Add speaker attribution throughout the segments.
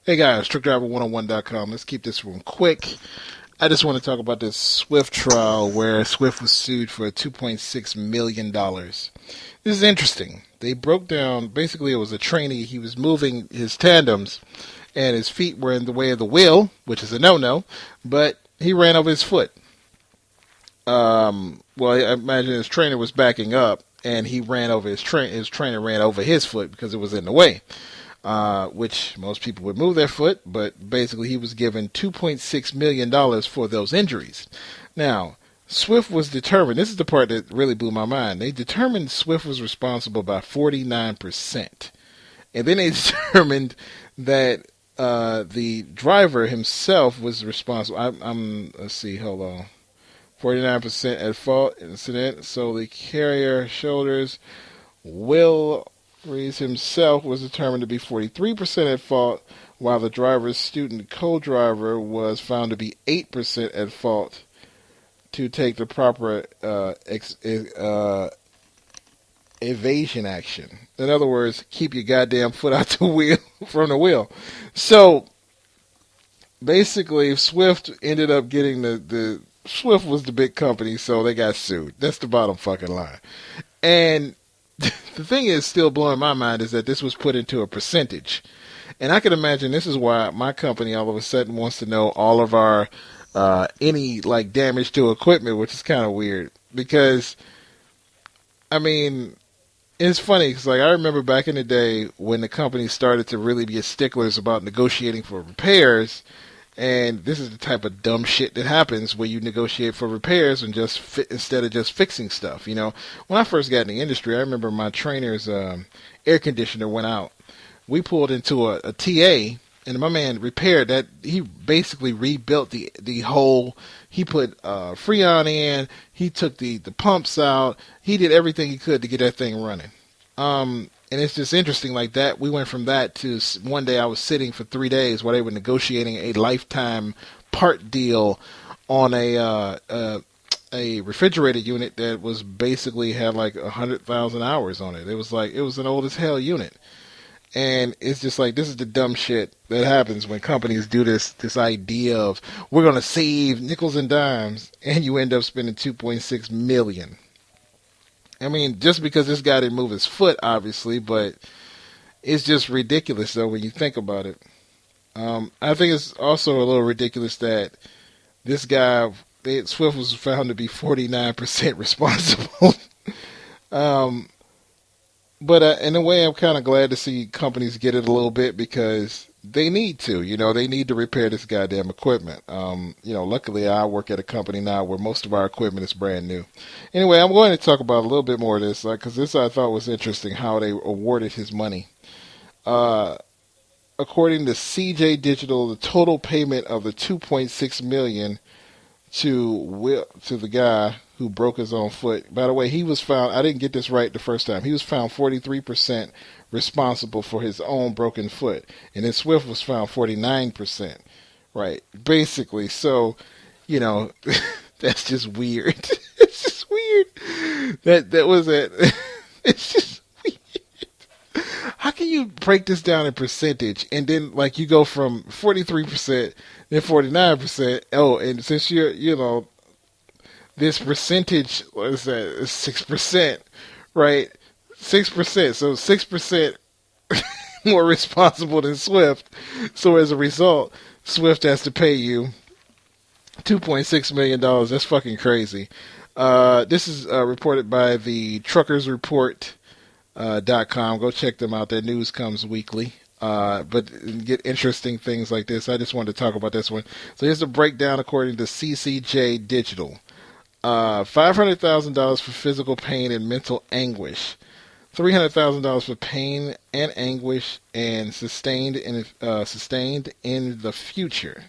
Speaker 1: Hey guys, truckdriver101.com. Let's keep this one quick. I just want to talk about this Swift trial where Swift was sued for $2.6 million. This is interesting. They broke down, basically it was a trainee. He was moving his tandems and his feet were in the way of the wheel, which is a no-no, but he ran over his foot. Well, I imagine his trainer was backing up and he ran over his trainer ran over his foot because it was in the way. Which most people would move their foot, but basically he was given $2.6 million for those injuries. Now, Swift was determined, this is the part that really blew my mind, they determined Swift was responsible by 49%. And then they determined that the driver himself was responsible. Let's see, hold on. 49% at fault incident, so the carrier shoulders Will Rees himself was determined to be 43% at fault, while the driver's student co-driver was found to be 8% at fault to take the proper evasion action. In other words, keep your goddamn foot out the wheel from the wheel. So basically, Swift ended up getting the Swift was the big company, so they got sued. That's the bottom fucking line. And the thing is still blowing my mind is that this was put into a percentage. And I can imagine this is why my company all of a sudden wants to know all of our any like damage to equipment, which is kind of weird. Because, I mean, it's funny because like I remember back in the day when the company started to really be sticklers about negotiating for repairs. And this is the type of dumb shit that happens when you negotiate for repairs and instead of just fixing stuff. You know, when I first got in the industry, I remember my trainer's air conditioner went out. We pulled into a TA, and my man repaired that. He basically rebuilt the whole. He put Freon in. He took the pumps out. He did everything he could to get that thing running. And it's just interesting like that. We went from that to one day I was sitting for 3 days while they were negotiating a lifetime part deal on a refrigerator unit that was basically had like 100,000 hours on it. It was an old as hell unit. And it's just like, this is the dumb shit that happens when companies do this idea of we're going to save nickels and dimes, and you end up spending $2.6 million. I mean, just because this guy didn't move his foot, obviously, but it's just ridiculous, though, when you think about it. I think it's also a little ridiculous that this guy, Swift, was found to be 49% responsible. But in a way, I'm kind of glad to see companies get it a little bit because they need to. You know, they need to repair this goddamn equipment. Luckily I work at a company now where most of our equipment is brand new. Anyway, I'm going to talk about a little bit more of this because this I thought was interesting how they awarded his money. According to CJ Digital, the total payment of the $2.6 million to the guy who broke his own foot. By the way, he was found, I didn't get this right the first time, he was found 43% responsible for his own broken foot. And then Swift was found 49%. Right. Basically. So, that's just weird. It's just weird. That was it. It's just weird. How can you break this down in percentage and then like you go from 43%, then 49%? Oh, and since you're this percentage, what is that? 6%, right? 6%. So 6% more responsible than Swift. So as a result, Swift has to pay you $2.6 million. That's fucking crazy. This is reported by the truckersreport.com. Go check them out. Their news comes weekly. But get interesting things like this. I just wanted to talk about this one. So here's the breakdown according to CCJ Digital. $500,000 for physical pain and mental anguish. $300,000 for pain and anguish and sustained in the future.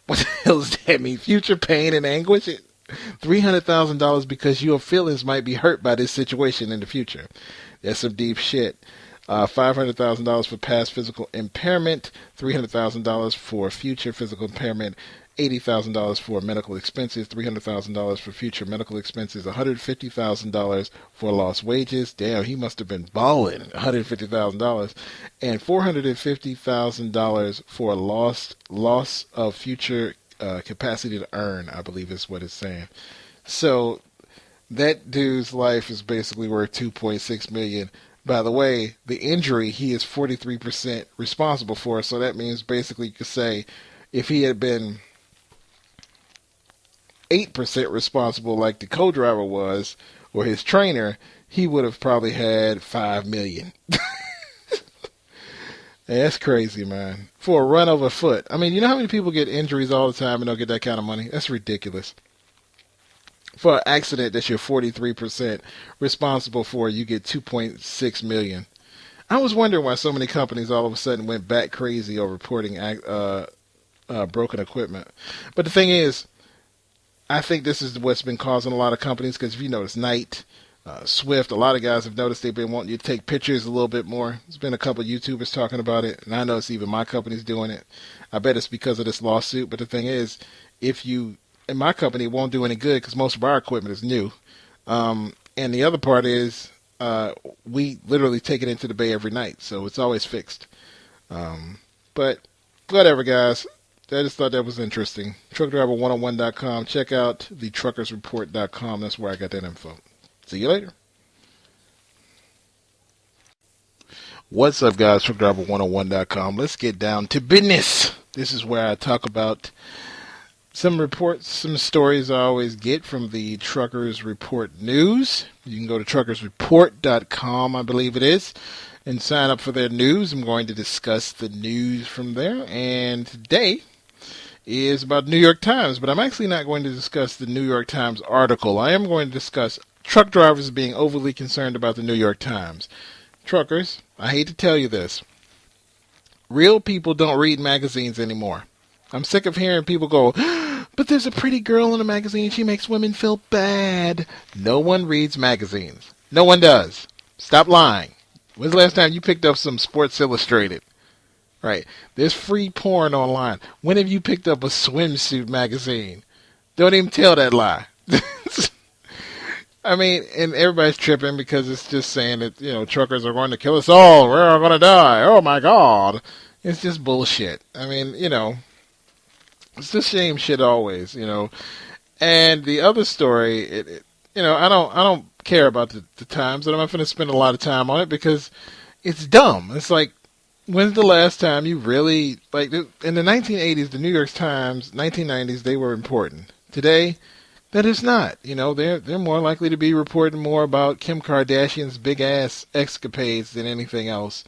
Speaker 1: What the hell does that mean? Future pain and anguish? $300,000 because your feelings might be hurt by this situation in the future. That's some deep shit. $500,000 for past physical impairment, $300,000 for future physical impairment, $80,000 for medical expenses, $300,000 for future medical expenses, $150,000 for lost wages. Damn, he must have been balling. $150,000, and $450,000 for loss of future capacity to earn, I believe is what it's saying. So that dude's life is basically worth $2.6 million. By the way, the injury he is 43% responsible for. So that means basically you could say if he had been 8% responsible like the co-driver was, or his trainer, he would have probably had $5 million. That's crazy, man. For a run of a foot. I mean, you know how many people get injuries all the time and don't get that kind of money? That's ridiculous. For an accident that you're 43% responsible for, you get $2.6 million. I was wondering why so many companies all of a sudden went back crazy over reporting broken equipment. But the thing is, I think this is what's been causing a lot of companies, because if you notice, Knight, Swift, a lot of guys have noticed they've been wanting you to take pictures a little bit more. There's been a couple of YouTubers talking about it, and I notice even my company's doing it. I bet it's because of this lawsuit, but the thing is, in my company, it won't do any good because most of our equipment is new. And the other part is we literally take it into the bay every night, so it's always fixed. But whatever, guys. I just thought that was interesting. TruckDriver101.com. Check out the TruckersReport.com. That's where I got that info. See you later. What's up, guys? TruckDriver101.com. Let's get down to business. This is where I talk about some reports, some stories I always get from the Truckers Report News. You can go to TruckersReport.com, I believe it is, and sign up for their news. I'm going to discuss the news from there. And today is about the New York Times, but I'm actually not going to discuss the New York Times article. I am going to discuss truck drivers being overly concerned about the New York Times. Truckers, I hate to tell you this. Real people don't read magazines anymore. I'm sick of hearing people go, but there's a pretty girl in a magazine. She makes women feel bad. No one reads magazines. No one does. Stop lying. When's the last time you picked up some Sports Illustrated? Right. There's free porn online. When have you picked up a swimsuit magazine? Don't even tell that lie. I mean, and everybody's tripping because it's just saying that, truckers are going to kill us all. We're all going to die. Oh, my God. It's just bullshit. I mean, it's the same shit always, And the other story, I don't care about the Times, and I'm not going to spend a lot of time on it because it's dumb. It's like, when's the last time you really, like, in the 1980s, the New York Times, 1990s, they were important. Today, that is not. They're more likely to be reporting more about Kim Kardashian's big ass escapades than anything else.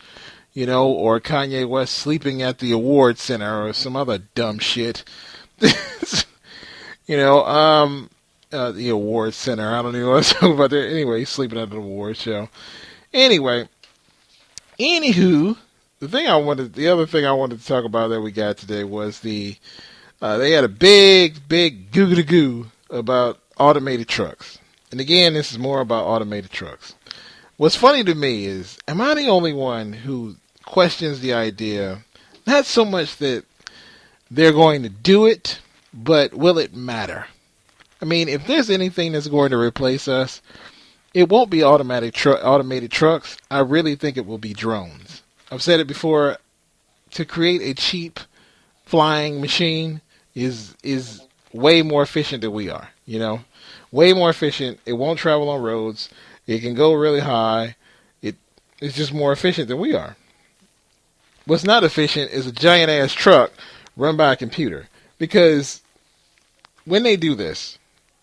Speaker 1: Or Kanye West sleeping at the award center or some other dumb shit. The award center. I don't even want to talk about that. Anyway, he's sleeping at the award show. Anyway, anywho, the other thing I wanted to talk about that we got today was they had a big goo about automated trucks. And again, this is more about automated trucks. What's funny to me is, am I the only one who questions the idea, not so much that they're going to do it, but will it matter? I mean, if there's anything that's going to replace us, it won't be automated trucks. I really think it will be drones. I've said it before, to create a cheap flying machine is way more efficient than we are, Way more efficient. It won't travel on roads. It can go really high. It's just more efficient than we are. What's not efficient is a giant-ass truck run by a computer. Because when they do this,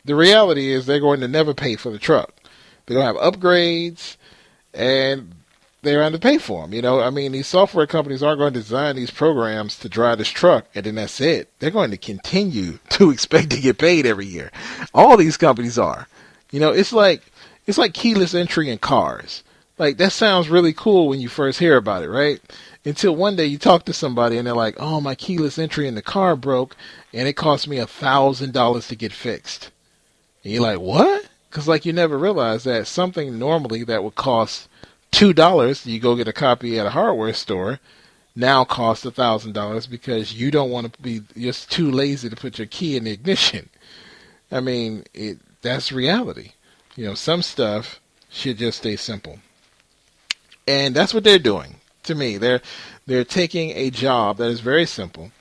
Speaker 1: the reality is they're going to never pay for the truck. They're going to have upgrades, and they're going to pay for them. I mean, these software companies aren't going to design these programs to drive this truck, and then that's it. They're going to continue to expect to get paid every year. All these companies are. It's like keyless entry in cars. Like, that sounds really cool when you first hear about it, right? Until one day you talk to somebody and they're like, oh, my keyless entry in the car broke and it cost me $1,000 to get fixed. And you're like, what? Because, you never realize that something normally that would cost $2 you go get a copy at a hardware store now costs $1,000 because you don't want to be just too lazy to put your key in the ignition. I mean, that's reality. Some stuff should just stay simple. And that's what they're doing to me. They're taking a job that is very simple,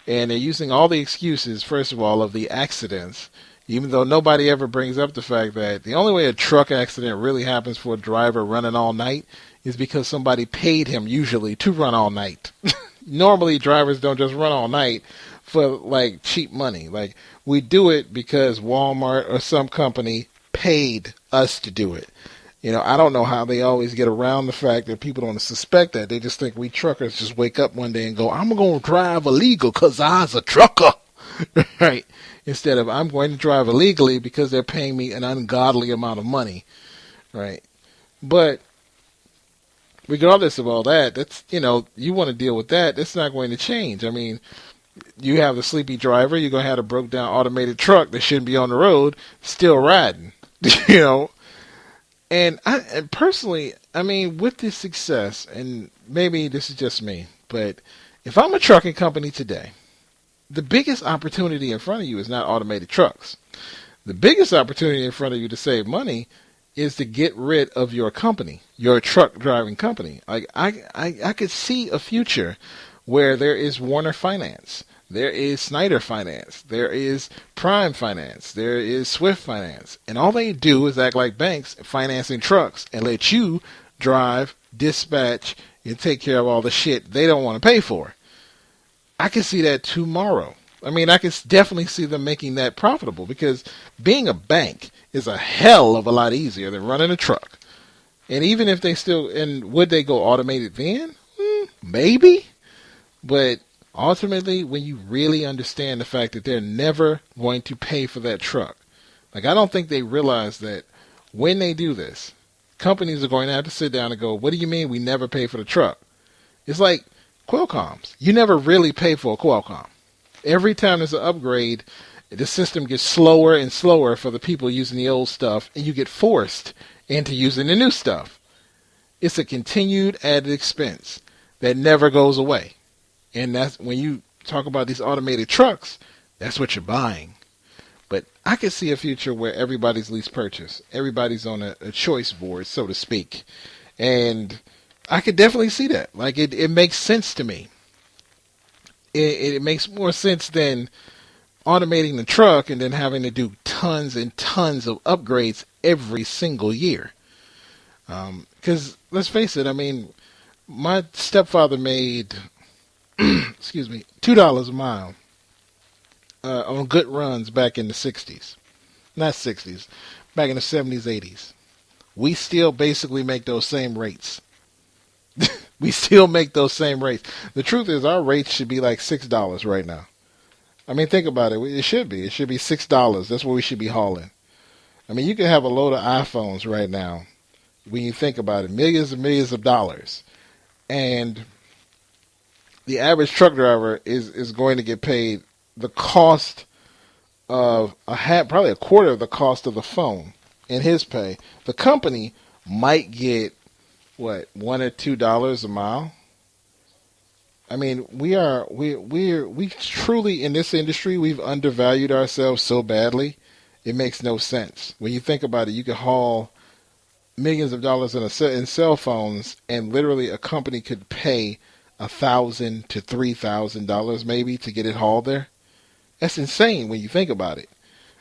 Speaker 1: and they're using all the excuses, first of all, of the accidents, even though nobody ever brings up the fact that the only way a truck accident really happens for a driver running all night is because somebody paid him usually to run all night. Normally, drivers don't just run all night for like cheap money. Like, we do it because Walmart or some company paid us to do it. I don't know how they always get around the fact that people don't suspect that. They just think we truckers just wake up one day and go, I'm going to drive illegal because I's a trucker. Right? Instead of, I'm going to drive illegally because they're paying me an ungodly amount of money. Right? But regardless of all that, that's, you want to deal with that. That's not going to change. I mean, you have the sleepy driver. You're going to have a broke down automated truck that shouldn't be on the road still riding. And personally, I mean, with this success, and maybe this is just me, but if I'm a trucking company today, the biggest opportunity in front of you is not automated trucks. The biggest opportunity in front of you to save money is to get rid of your company, your truck driving company. Like I could see a future where there is Warner Finance. There is Snyder Finance. There is Prime Finance. There is Swift Finance. And all they do is act like banks financing trucks and let you drive, dispatch, and take care of all the shit they don't want to pay for. I can see that tomorrow. I mean, I can definitely see them making that profitable because being a bank is a hell of a lot easier than running a truck. And even if they would they go automated then? Maybe. But ultimately, when you really understand the fact that they're never going to pay for that truck, like I don't think they realize that when they do this, companies are going to have to sit down and go, what do you mean we never pay for the truck? It's like Qualcomms. You never really pay for a Qualcomm. Every time there's an upgrade, the system gets slower and slower for the people using the old stuff, and you get forced into using the new stuff. It's a continued added expense that never goes away. And that's when you talk about these automated trucks, that's what you're buying. But I could see a future where everybody's lease purchase. Everybody's on a choice board, so to speak. And I could definitely see that. Like, it makes sense to me. It makes more sense than automating the truck and then having to do tons and tons of upgrades every single year. Because, let's face it, I mean, my stepfather made excuse me, $2 a mile on good runs back in the 60s. Not 60s, back in the 70s, 80s. We still basically make those same rates. We still make those same rates. The truth is our rates should be like $6 right now. I mean, think about it. It should be. It should be $6. That's what we should be hauling. I mean, you can have a load of iPhones right now when you think about it. Millions and millions of dollars. And the average truck driver is going to get paid the cost of probably a quarter of the cost of the phone in his pay. The company might get what, $1 or $2 a mile. I mean, we truly in this industry we've undervalued ourselves so badly, it makes no sense. When you think about it, you can haul millions of dollars in cell phones, and literally a company could pay $1,000 to $3,000 maybe to get it hauled there. That's insane when you think about it.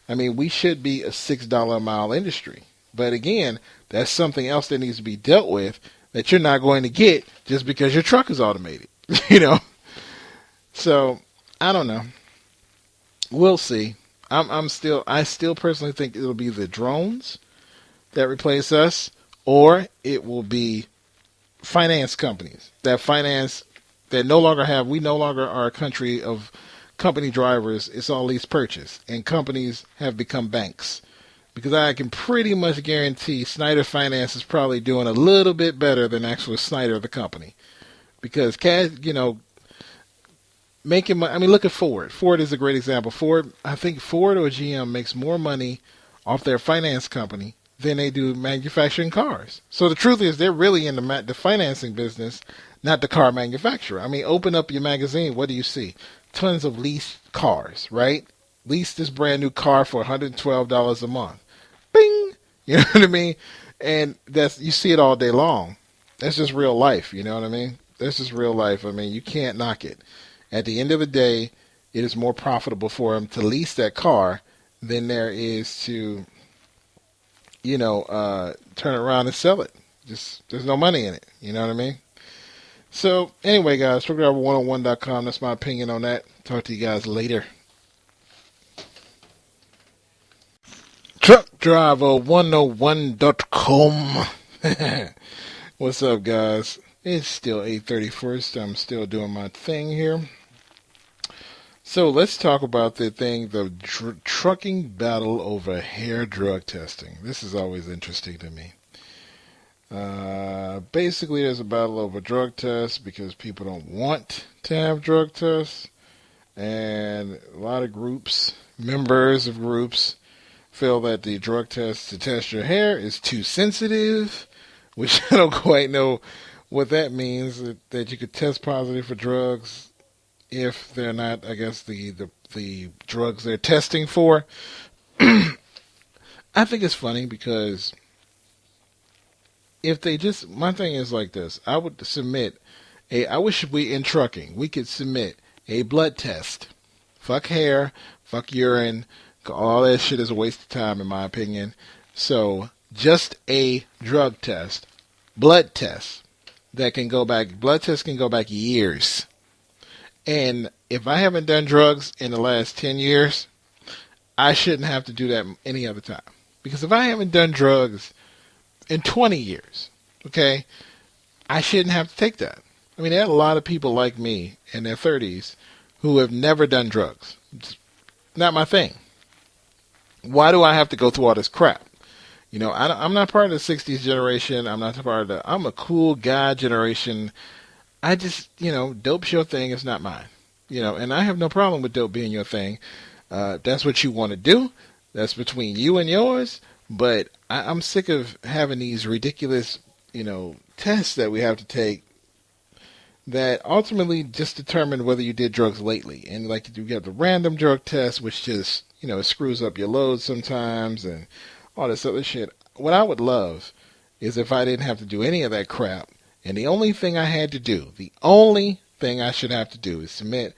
Speaker 1: I mean, we should be a $6 a mile industry. But again, that's something else that needs to be dealt with that you're not going to get just because your truck is automated. So I don't know. We'll see. I still personally think it'll be the drones that replace us, or it will be finance companies that we no longer are a country of company drivers. It's all lease purchase, and companies have become banks. Because I can pretty much guarantee Snyder Finance is probably doing a little bit better than actual Snyder, the company. Because making money. I mean, look at Ford. Ford is a great example. I think Ford or GM makes more money off their finance company than they do manufacturing cars. So the truth is, they're really in the financing business, not the car manufacturer. I mean, open up your magazine. What do you see? Tons of leased cars, right? Lease this brand new car for $112 a month. Bing! You know what I mean? And you see it all day long. That's just real life. You know what I mean? That's just real life. I mean, you can't knock it. At the end of the day, it is more profitable for them to lease that car than there is to, turn around and sell it. Just there's no money in it. You know what I mean? So anyway, guys, truckdriver101.com. That's my opinion on that. Talk to you guys later. Truckdriver101.com. What's up, guys? It's still 8:31. I'm still doing my thing here. So let's talk about the trucking battle over hair drug testing. This is always interesting to me. Basically, there's a battle over drug tests because people don't want to have drug tests. And a lot of members of groups, feel that the drug test to test your hair is too sensitive, which I don't quite know what that means, that you could test positive for drugs if they're not, I guess, the drugs they're testing for. I think it's funny because if they my thing is like this, I would submit I wish in trucking, we could submit a blood test. Fuck hair, fuck urine, all that shit is a waste of time in my opinion. So just a drug test, blood test blood tests can go back years. And if I haven't done drugs in the last 10 years, I shouldn't have to do that any other time. Because if I haven't done drugs in 20 years, okay, I shouldn't have to take that. I mean, there are a lot of people like me in their 30s who have never done drugs. It's not my thing. Why do I have to go through all this crap? I'm not part of the 60s generation. I'm a cool guy generation. I just, dope's your thing. It's not mine. And I have no problem with dope being your thing. That's what you want to do. That's between you and yours. But I'm sick of having these ridiculous, tests that we have to take that ultimately just determine whether you did drugs lately. And like you have the random drug test, which just, it screws up your load sometimes and all this other shit. What I would love is if I didn't have to do any of that crap. And the only thing I had to do, the only thing I should have to do is submit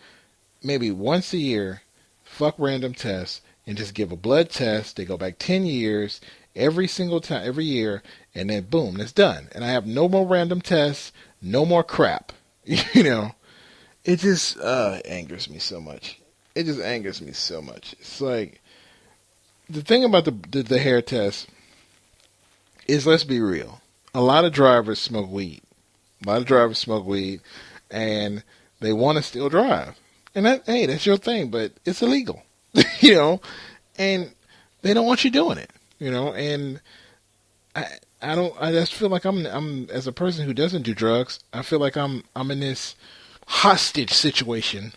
Speaker 1: maybe once a year, fuck random tests, and just give a blood test. They go back 10 years, every single time, every year, and then boom, it's done. And I have no more random tests, no more crap. It just angers me so much. It just angers me so much. It's like, the thing about the hair test is, let's be real, a lot of drivers smoke weed. And they want to still drive. And that's your thing, but it's illegal, and they don't want you doing it, and I just feel like I'm as a person who doesn't do drugs, I feel like I'm in this hostage situation,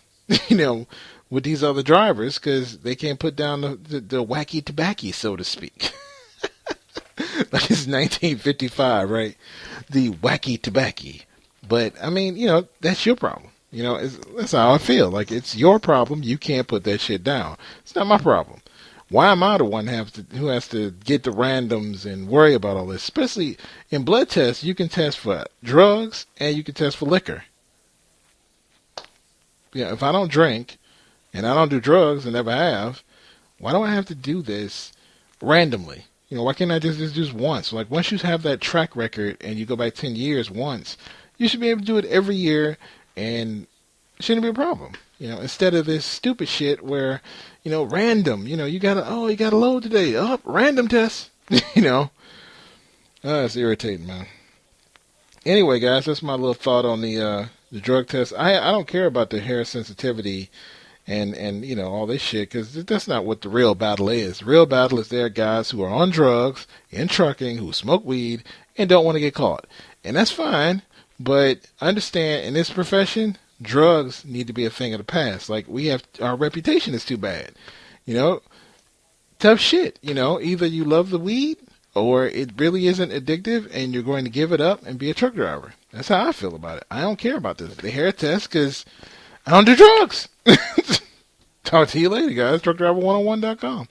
Speaker 1: with these other drivers because they can't put down the wacky tobacco, so to speak. Like it's 1955, right? The wacky tobacco. But, I mean, that's your problem. That's how I feel. Like, it's your problem. You can't put that shit down. It's not my problem. Why am I the one who has to get the randoms and worry about all this? Especially in blood tests, you can test for drugs and you can test for liquor. If I don't drink and I don't do drugs and never have, why do I have to do this randomly? Why can't I just once? Like, once you have that track record and you go back 10 years once, you should be able to do it every year and it shouldn't be a problem. Instead of this stupid shit where, random, you gotta load today. Oh, random test. It's irritating, man. Anyway, guys, that's my little thought on the drug test. I don't care about the hair sensitivity and all this shit, because that's not what the real battle is. The real battle is there are guys who are on drugs, in trucking, who smoke weed, and don't want to get caught. And that's fine, but understand, in this profession, drugs need to be a thing of the past. Like, our reputation is too bad. Tough shit. Either you love the weed or it really isn't addictive and you're going to give it up and be a truck driver. That's how I feel about it. I don't care about the hair test because I don't do drugs. Talk to you later, guys. Truckdriver101.com.